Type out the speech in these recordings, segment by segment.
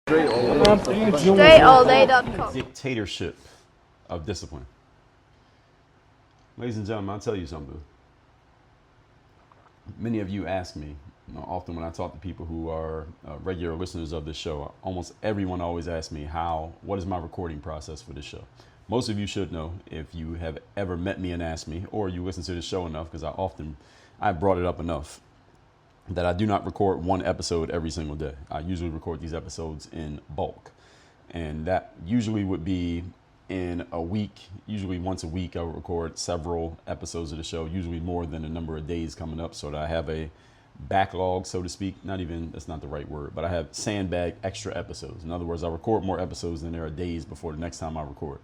Straight Dictatorship of Discipline. Ladies and gentlemen, I'll tell you something. Many of you ask me, often when I talk to people who are regular listeners of this show, almost everyone always asks me what is my recording process for this show? Most of you should know if you have ever met me and asked me, or you listen to the show enough, because I brought it up enough, that I do not record one episode every single day. I usually record these episodes in bulk. And that usually would be in a week. Usually once a week, I would record several episodes of the show, usually more than a number of days coming up, so that I have a backlog, so to speak. That's not the right word, but I have sandbag extra episodes. In other words, I record more episodes than there are days before the next time I record.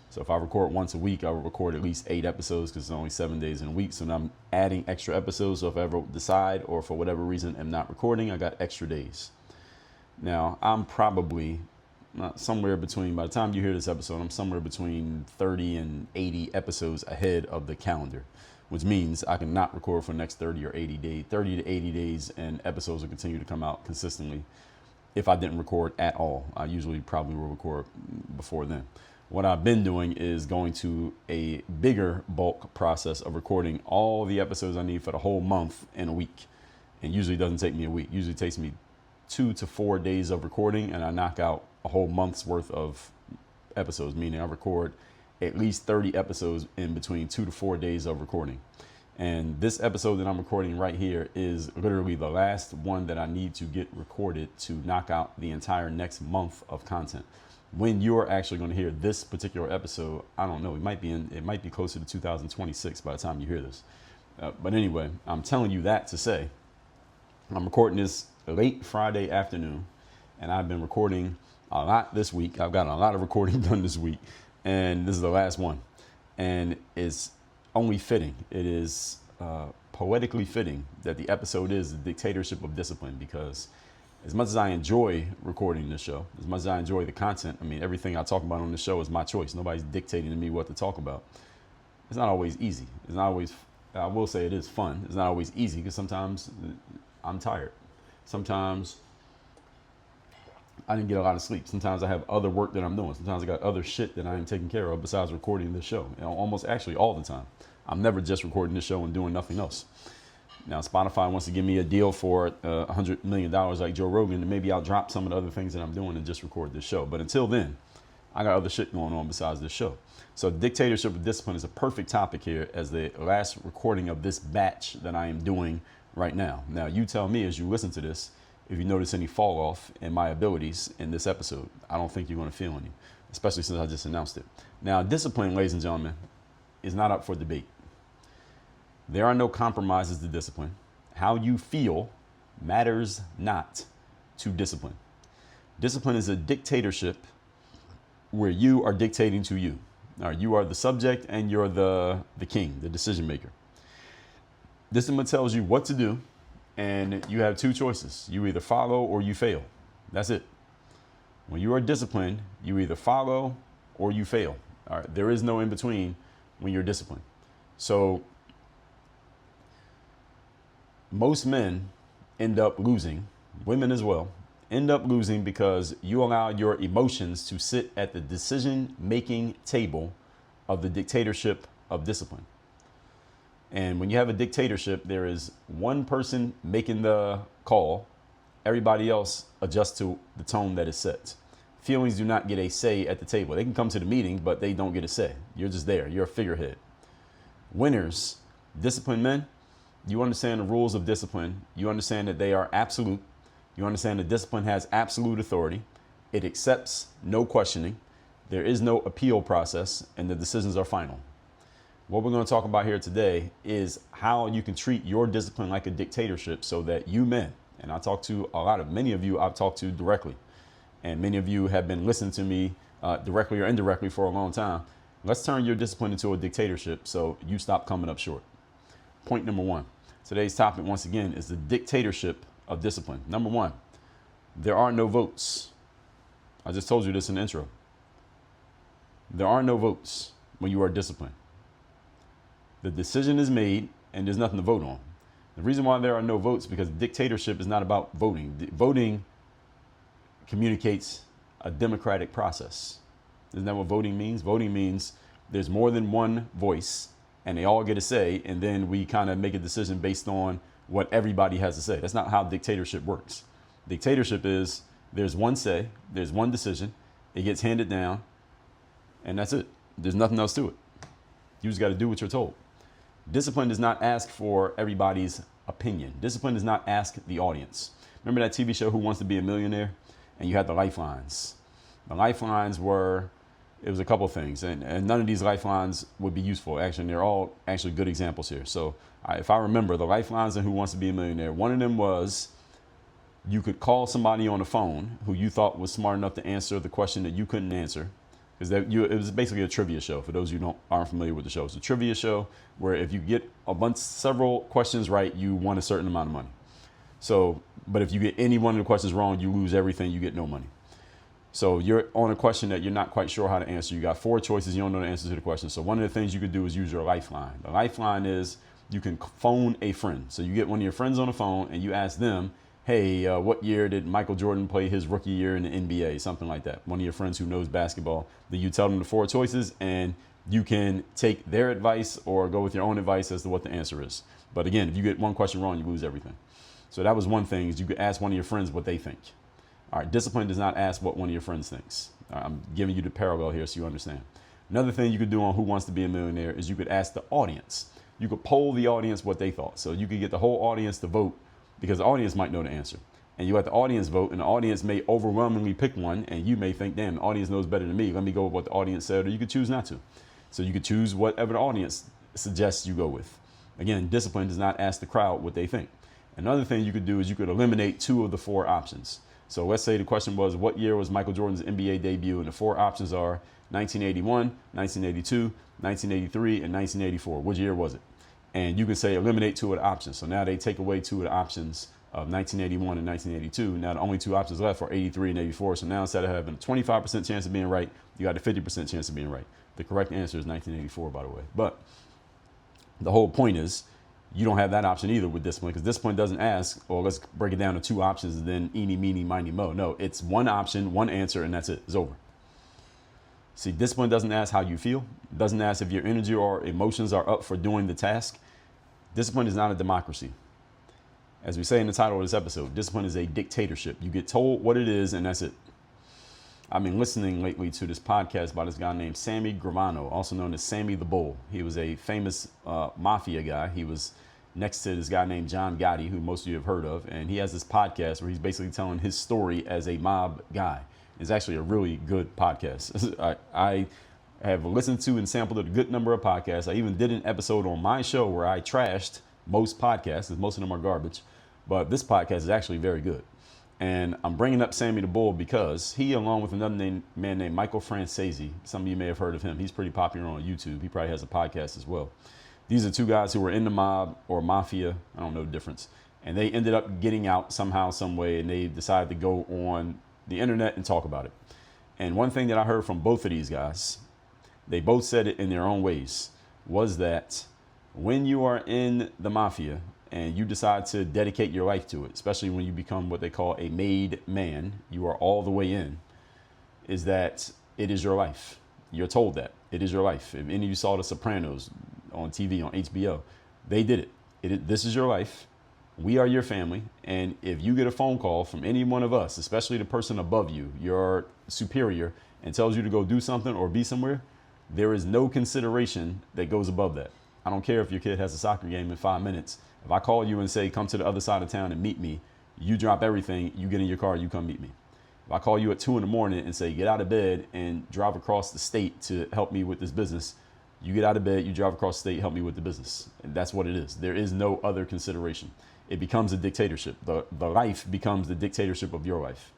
So if I record once a week, I will record at least 8 episodes because it's only 7 days in a week. So now I'm adding extra episodes. So if I ever decide, or for whatever reason am not recording, I got extra days. Now I'm probably somewhere between, by the time you hear this episode, I'm somewhere between 30 and 80 episodes ahead of the calendar, which means I can not record for the next 30 or 80 days, 30 to 80 days, and episodes will continue to come out consistently. If I didn't record at all, I usually probably will record before then. What I've been doing is going to a bigger bulk process of recording all the episodes I need for the whole month in a week. And usually it doesn't take me a week. Usually it takes me 2 to 4 days of recording, and I knock out a whole month's worth of episodes, meaning I record at least 30 episodes in between 2 to 4 days of recording. And this episode that I'm recording right here is literally the last one that I need to get recorded to knock out the entire next month of content. When you're actually going to hear this particular episode, I don't know. It might be closer to 2026 by the time you hear this. But anyway, I'm telling you that to say I'm recording this late Friday afternoon, and I've been recording a lot this week. I've gotten a lot of recording done this week, and this is the last one. And it's only fitting. It is poetically fitting that the episode is the Dictatorship of Discipline, because as much as I enjoy recording this show, as much as I enjoy the content, everything I talk about on the show is my choice. Nobody's dictating to me what to talk about. It's not always easy. It's not always, I will say it is fun. It's not always easy because sometimes I'm tired. Sometimes I didn't get a lot of sleep. Sometimes I have other work that I'm doing. Sometimes I got other shit that I am taking care of besides recording this show. Almost actually all the time. I'm never just recording this show and doing nothing else. Now, Spotify wants to give me a deal for $100 million like Joe Rogan, and maybe I'll drop some of the other things that I'm doing and just record this show. But until then, I got other shit going on besides this show. So Dictatorship of Discipline is a perfect topic here as the last recording of this batch that I am doing right now. Now, you tell me as you listen to this, if you notice any fall off in my abilities in this episode. I don't think you're going to feel any, especially since I just announced it. Now, discipline, ladies and gentlemen, is not up for debate. There are no compromises to discipline. How you feel matters not to discipline. Discipline is a dictatorship where you are dictating to you. All right, you are the subject and you're the king, the decision maker. Discipline tells you what to do, and you have 2 choices. You either follow or you fail. That's it. When you are disciplined, you either follow or you fail. All right, there is no in between when you're disciplined. So most men end up losing, women as well, end up losing because you allow your emotions to sit at the decision-making table of the dictatorship of discipline. And when you have a dictatorship, there is one person making the call. Everybody else adjusts to the tone that is set. Feelings do not get a say at the table. They can come to the meeting, but they don't get a say. You're just there. You're a figurehead. Winners, disciplined men, you understand the rules of discipline. You understand that they are absolute. You understand that discipline has absolute authority. It accepts no questioning. There is no appeal process, and the decisions are final. What we're going to talk about here today is how you can treat your discipline like a dictatorship so that you men, and I talk to many of you I've talked to directly, and many of you have been listening to me directly or indirectly for a long time. Let's turn your discipline into a dictatorship so you stop coming up short. Point number 1. Today's topic, once again, is the dictatorship of discipline. Number 1, there are no votes. I just told you this in the intro. There are no votes when you are disciplined. The decision is made and there's nothing to vote on. The reason why there are no votes is because dictatorship is not about voting. Voting communicates a democratic process. Isn't that what voting means? Voting means there's more than one voice and they all get a say, and then we kind of make a decision based on what everybody has to say. That's not how dictatorship works. Dictatorship is there's one say, there's one decision, it gets handed down, and that's it. There's nothing else to it. You just got to do what you're told. Discipline does not ask for everybody's opinion. Discipline does not ask the audience. Remember that TV show Who Wants to Be a Millionaire? And you had the lifelines. The lifelines were, it was a couple of things, and none of these lifelines would be useful. Actually, they're all actually good examples here. So if I remember the lifelines in Who Wants to Be a Millionaire, one of them was you could call somebody on the phone who you thought was smart enough to answer the question that you couldn't answer. Because it was basically a trivia show. For those of you who aren't familiar with the show, it's a trivia show where if you get several questions right, you won a certain amount of money. So, but if you get any one of the questions wrong, you lose everything. You get no money. So you're on a question that you're not quite sure how to answer. You got 4 choices. You don't know the answer to the question. So one of the things you could do is use your lifeline. The lifeline is you can phone a friend. So you get one of your friends on the phone and you ask them, hey, what year did Michael Jordan play his rookie year in the NBA? Something like that. One of your friends who knows basketball. Then you tell them the 4 choices and you can take their advice or go with your own advice as to what the answer is. But again, if you get one question wrong, you lose everything. So that was one thing, is you could ask one of your friends what they think. All right, discipline does not ask what one of your friends thinks. All right, I'm giving you the parallel here so you understand. Another thing you could do on Who Wants to Be a Millionaire is you could ask the audience. You could poll the audience what they thought. So you could get the whole audience to vote because the audience might know the answer. And you let the audience vote, and the audience may overwhelmingly pick one, and you may think, damn, the audience knows better than me. Let me go with what the audience said, or you could choose not to. So you could choose whatever the audience suggests you go with. Again, discipline does not ask the crowd what they think. Another thing you could do is you could eliminate 2 of the 4 options. So let's say the question was, what year was Michael Jordan's NBA debut? And the 4 options are 1981, 1982, 1983, and 1984. Which year was it? And you can say eliminate 2 of the options. So now they take away 2 of the options of 1981 and 1982. Now the only 2 options left are 83 and 84. So now instead of having a 25% chance of being right, you got a 50% chance of being right. The correct answer is 1984, by the way. But the whole point is you don't have that option either with discipline, because discipline doesn't ask, well, let's break it down to 2 options and then eeny, meeny, miny, mo. No, it's 1 option, 1 answer, and that's it. It's over. See, discipline doesn't ask how you feel. It doesn't ask if your energy or emotions are up for doing the task. Discipline is not a democracy. As we say in the title of this episode, discipline is a dictatorship. You get told what it is, and that's it. I've been listening lately to this podcast by this guy named Sammy Gravano, also known as Sammy the Bull. He was a famous mafia guy. He was next to this guy named John Gotti, who most of you have heard of. And he has this podcast where he's basically telling his story as a mob guy. It's actually a really good podcast. I have listened to and sampled a good number of podcasts. I even did an episode on my show where I trashed most podcasts, because most of them are garbage. But this podcast is actually very good. And I'm bringing up Sammy the Bull because he, along with another man named Michael Francesi, some of you may have heard of him. He's pretty popular on YouTube. He probably has a podcast as well. These are 2 guys who were in the mob or mafia. I don't know the difference. And they ended up getting out somehow, some way, and they decided to go on the internet and talk about it. And one thing that I heard from both of these guys, they both said it in their own ways, was that when you are in the mafia and you decide to dedicate your life to it, especially when you become what they call a made man, you are all the way in, is that it is your life. You're told that it is your life. If any of you saw The Sopranos on TV, on HBO, they did it. This is your life. We are your family. And if you get a phone call from any one of us, especially the person above you, your superior, and tells you to go do something or be somewhere, there is no consideration that goes above that. I don't care if your kid has a soccer game in 5 minutes. If I call you and say, come to the other side of town and meet me, you drop everything, you get in your car, you come meet me. If I call you at 2 in the morning and say, get out of bed and drive across the state to help me with this business, you get out of bed, you drive across the state, help me with the business. And that's what it is. There is no other consideration. It becomes a dictatorship. The life becomes the dictatorship of your life.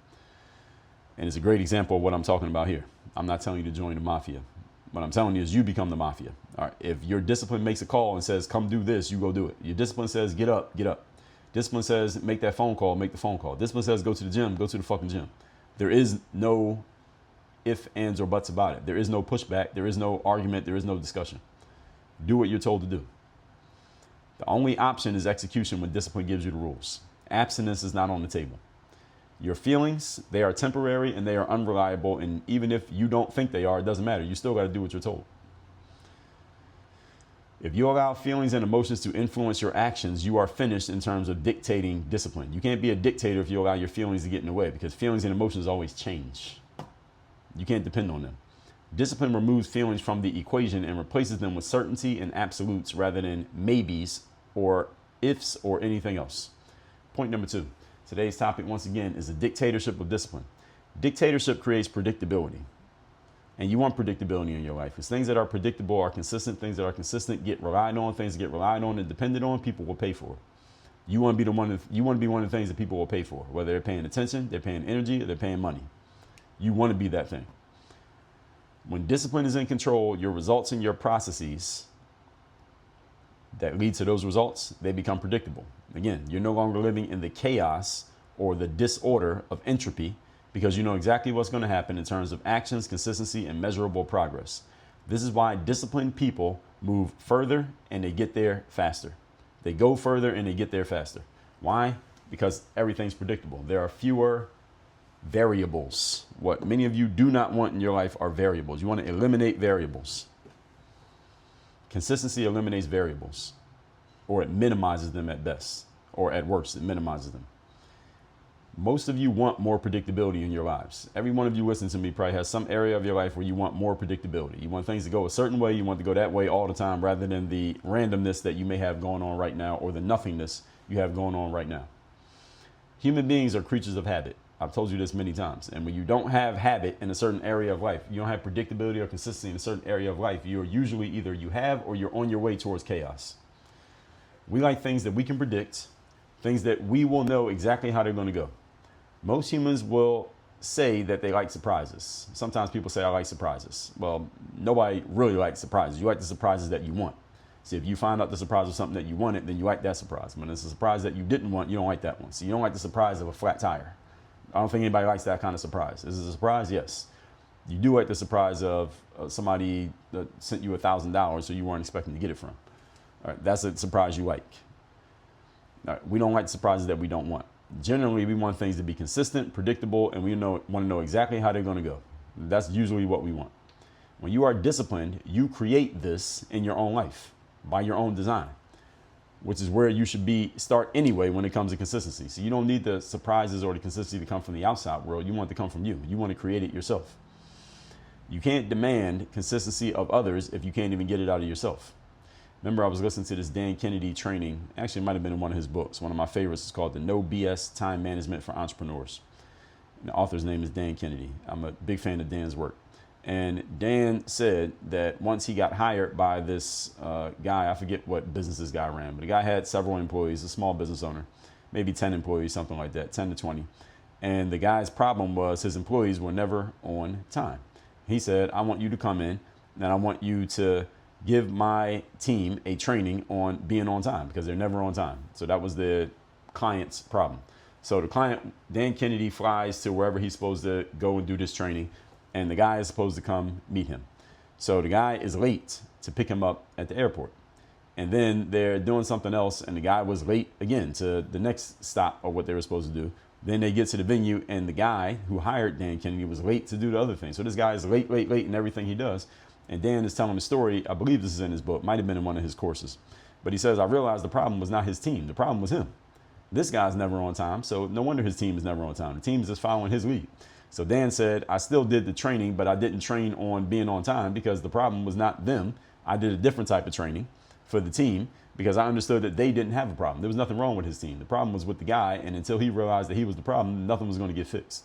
And it's a great example of what I'm talking about here. I'm not telling you to join the mafia. What I'm telling you is you become the mafia. All right. If your discipline makes a call and says, come do this, you go do it. Your discipline says, get up, get up. Discipline says, make that phone call, make the phone call. Discipline says, go to the gym, go to the fucking gym. There is no if, ands, or buts about it. There is no pushback. There is no argument. There is no discussion. Do what you're told to do. The only option is execution when discipline gives you the rules. Abstinence is not on the table. Your feelings, they are temporary and they are unreliable. And even if you don't think they are, it doesn't matter. You still got to do what you're told. If you allow feelings and emotions to influence your actions, you are finished in terms of dictating discipline. You can't be a dictator if you allow your feelings to get in the way, because feelings and emotions always change. You can't depend on them. Discipline removes feelings from the equation and replaces them with certainty and absolutes rather than maybes or ifs or anything else. Point number 2. Today's topic, once again, is the dictatorship of discipline. Dictatorship creates predictability. And you want predictability in your life. Because things that are predictable are consistent. Things that are consistent get relied on. Things that get relied on and depended on, people will pay for. You want to be one of the things that people will pay for. Whether they're paying attention, they're paying energy, or they're paying money. You want to be that thing. When discipline is in control, your results and your processes that lead to those results, they become predictable. Again, you're no longer living in the chaos or the disorder of entropy, because you know exactly what's going to happen in terms of actions, consistency, and measurable progress. This is why disciplined people move further and they get there faster. They go further and they get there faster. Why? Because everything's predictable. There are fewer variables. What many of you do not want in your life are variables. You want to eliminate variables. Consistency eliminates variables, or it minimizes them at best, or at worst, it minimizes them. Most of you want more predictability in your lives. Every one of you listening to me probably has some area of your life where you want more predictability. You want things to go a certain way. You want to go that way all the time rather than the randomness that you may have going on right now, or the nothingness you have going on right now. Human beings are creatures of habit. I've told you this many times. And when you don't have habit in a certain area of life, you don't have predictability or consistency in a certain area of life, you're usually either you have or you're on your way towards chaos. We like things that we can predict, things that we will know exactly how they're going to go. Most humans will say that they like surprises. Sometimes people say, I like surprises. Well, nobody really likes surprises. You like the surprises that you want. See, if you find out the surprise of something that you wanted, then you like that surprise. When it's a surprise that you didn't want, you don't like that one. So you don't like the surprise of a flat tire. I don't think anybody likes that kind of surprise. Is it a surprise? Yes. You do like the surprise of somebody that sent you $1,000 so you weren't expecting to get it from. All right, that's a surprise you like. All right, we don't like surprises that we don't want. Generally, we want things to be consistent, predictable, and we want to know exactly how they're going to go. That's usually what we want. When you are disciplined, you create this in your own life by your own design, which is where you should start anyway when it comes to consistency. So you don't need the surprises or the consistency to come from the outside world. You want it to come from you. You want to create it yourself. You can't demand consistency of others if you can't even get it out of yourself. Remember, I was listening to this Dan Kennedy training. Actually, it might have been in one of his books. One of my favorites is called The No BS Time Management for Entrepreneurs. And the author's name is Dan Kennedy. I'm a big fan of Dan's work. And Dan said that once he got hired by this guy, I forget what business this guy ran, but the guy had several employees, a small business owner, maybe 10 employees, something like that, 10 to 20. And the guy's problem was his employees were never on time. He said, I want you to come in and I want you to give my team a training on being on time, because they're never on time. So that was the client's problem. So the client, Dan Kennedy, flies to wherever he's supposed to go and do this training, and the guy is supposed to come meet him. So the guy is late to pick him up at the airport. And then they're doing something else, and the guy was late again to the next stop of what they were supposed to do. Then they get to the venue, and the guy who hired Dan Kennedy was late to do the other thing. So this guy is late in everything he does. And Dan is telling the story. I believe this is in his book, might have been in one of his courses. But he says, I realized the problem was not his team. The problem was him. This guy's never on time, so no wonder his team is never on time. The team is just following his lead. So Dan said, I still did the training, but I didn't train on being on time because the problem was not them. I did a different type of training for the team because I understood that they didn't have a problem. There was nothing wrong with his team. The problem was with the guy, and until he realized that he was the problem, nothing was going to get fixed.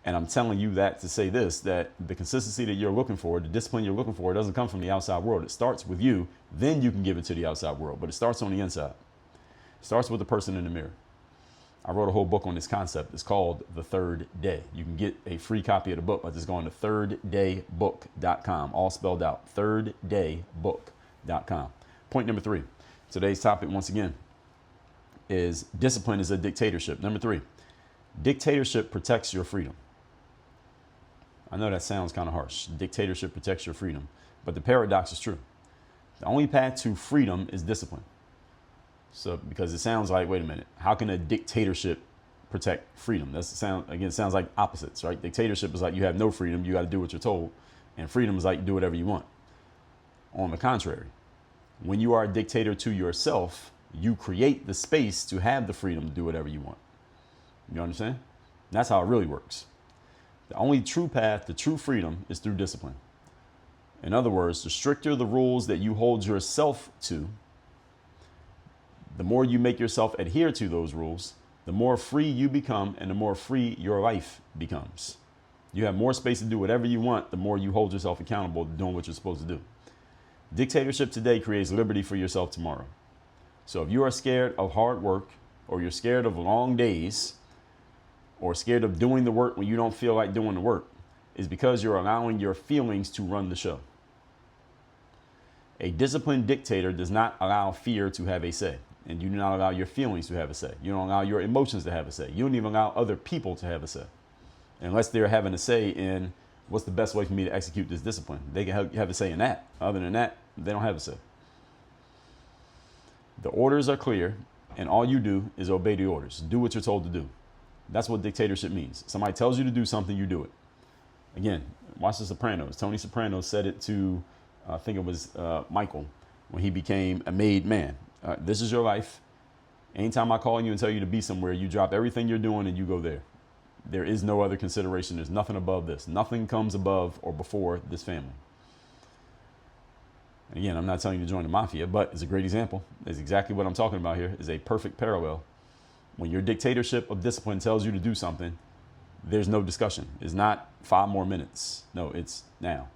And I'm telling you that to say this, that the consistency that you're looking for, the discipline you're looking for, doesn't come from the outside world. It starts with you, then you can give it to the outside world, but it starts on the inside. It starts with the person in the mirror. I wrote a whole book on this concept. It's called The Third Day. You can get a free copy of the book by just going to thirddaybook.com, all spelled out, thirddaybook.com. Point number 3. Today's topic, once again, is discipline is a dictatorship. Number 3, dictatorship protects your freedom. I know that sounds kind of harsh. Dictatorship protects your freedom, but the paradox is true. The only path to freedom is discipline. So, because it sounds like, wait a minute, how can a dictatorship protect freedom. Sounds like opposites, right? Dictatorship is like you have no freedom, you got to do what you're told, and freedom is like do whatever you want. On the contrary, when you are a dictator to yourself, you create the space to have the freedom to do whatever you want. You understand? That's how it really works. The only true path to true freedom is through discipline. In other words, the stricter the rules that you hold yourself to, the more you make yourself adhere to those rules, the more free you become and the more free your life becomes. You have more space to do whatever you want, the more you hold yourself accountable to doing what you're supposed to do. Dictatorship today creates liberty for yourself tomorrow. So if you are scared of hard work, or you're scared of long days, or scared of doing the work when you don't feel like doing the work, is because you're allowing your feelings to run the show. A disciplined dictator does not allow fear to have a say, and you do not allow your feelings to have a say. You don't allow your emotions to have a say. You don't even allow other people to have a say, unless they're having a say in what's the best way for me to execute this discipline. They can have a say in that. Other than that, they don't have a say. The orders are clear, and all you do is obey the orders. Do what you're told to do. That's what dictatorship means. Somebody tells you to do something, you do it. Again, watch The Sopranos. Tony Soprano said it to, I think it was Michael, when he became a made man. This is your life. Anytime I call you and tell you to be somewhere, you drop everything you're doing and you go there. There is no other consideration. There's nothing above this. Nothing comes above or before this family. Again, I'm not telling you to join the mafia, but it's a great example. It's exactly what I'm talking about here. Is a perfect parallel. When your dictatorship of discipline tells you to do something, there's no discussion. It's not 5 more minutes. No, it's now.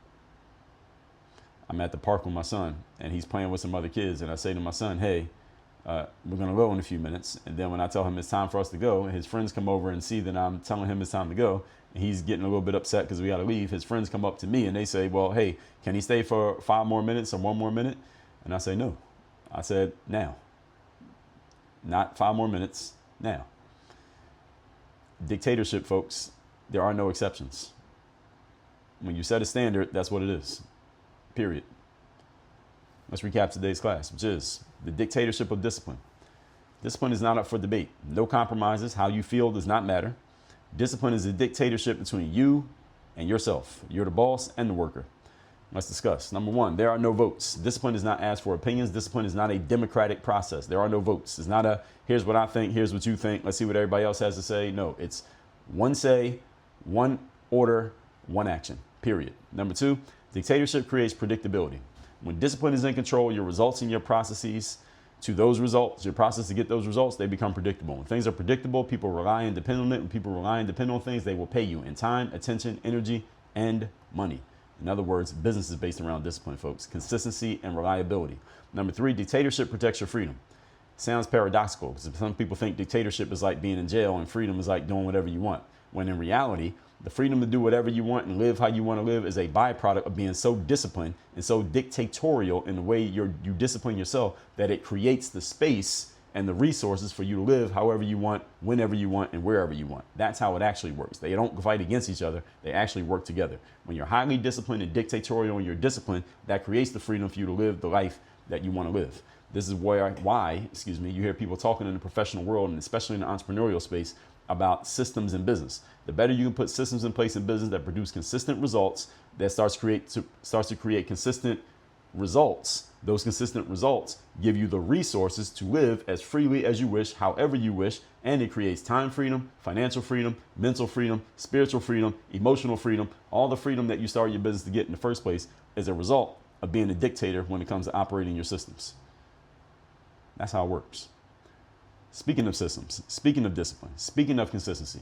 I'm at the park with my son, and he's playing with some other kids, and I say to my son, hey, we're going to go in a few minutes. And then when I tell him it's time for us to go, his friends come over and see that I'm telling him it's time to go, and he's getting a little bit upset because we got to leave. His friends come up to me, and they say, well, hey, can he stay for 5 more minutes or 1 more minute? And I say, no. I said, now. Not 5 more minutes. Now, dictatorship, folks, there are no exceptions. When you set a standard, that's what it is. Period. Let's recap today's class, which is the dictatorship of discipline. Discipline is not up for debate. No compromises. How you feel does not matter. Discipline is a dictatorship between you and yourself. You're the boss and the worker. Let's discuss. Number 1, there are no votes. Discipline is not asked for opinions. Discipline is not a democratic process. There are no votes. It's not a, here's what I think, here's what you think, let's see what everybody else has to say. No, it's one say, one order, one action, period. Number 2, dictatorship creates predictability. When discipline is in control, your results and your processes to those results, your process to get those results, they become predictable. When things are predictable, people rely and depend on it. When people rely and depend on things, they will pay you in time, attention, energy, and money. In other words, business is based around discipline, folks. Consistency and reliability. Number 3, dictatorship protects your freedom. Sounds paradoxical because some people think dictatorship is like being in jail and freedom is like doing whatever you want. When in reality, the freedom to do whatever you want and live how you want to live is a byproduct of being so disciplined and so dictatorial in the way you discipline yourself that it creates the space and the resources for you to live however you want, whenever you want, and wherever you want. That's how it actually works. They don't fight against each other. They actually work together. When you're highly disciplined and dictatorial in your discipline, that creates the freedom for you to live the life that you want to live. This is why you hear people talking in the professional world and especially in the entrepreneurial space about systems in business. The better you can put systems in place in business that produce consistent results, that starts to create consistent results. Those consistent results give you the resources to live as freely as you wish, however you wish, and it creates time freedom, financial freedom, mental freedom, spiritual freedom, emotional freedom, all the freedom that you started your business to get in the first place as a result of being a dictator when it comes to operating your systems. That's how it works. Speaking of systems, speaking of discipline, speaking of consistency,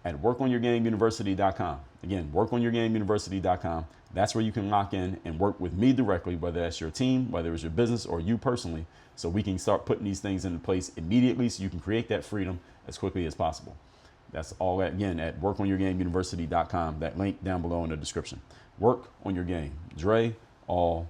at workonyourgameuniversity.com. Again, workonyourgameuniversity.com. That's where you can lock in and work with me directly, whether that's your team, whether it's your business or you personally, so we can start putting these things into place immediately so you can create that freedom as quickly as possible. That's all again at workonyourgameuniversity.com. That link down below in the description. Work on your game. Dre all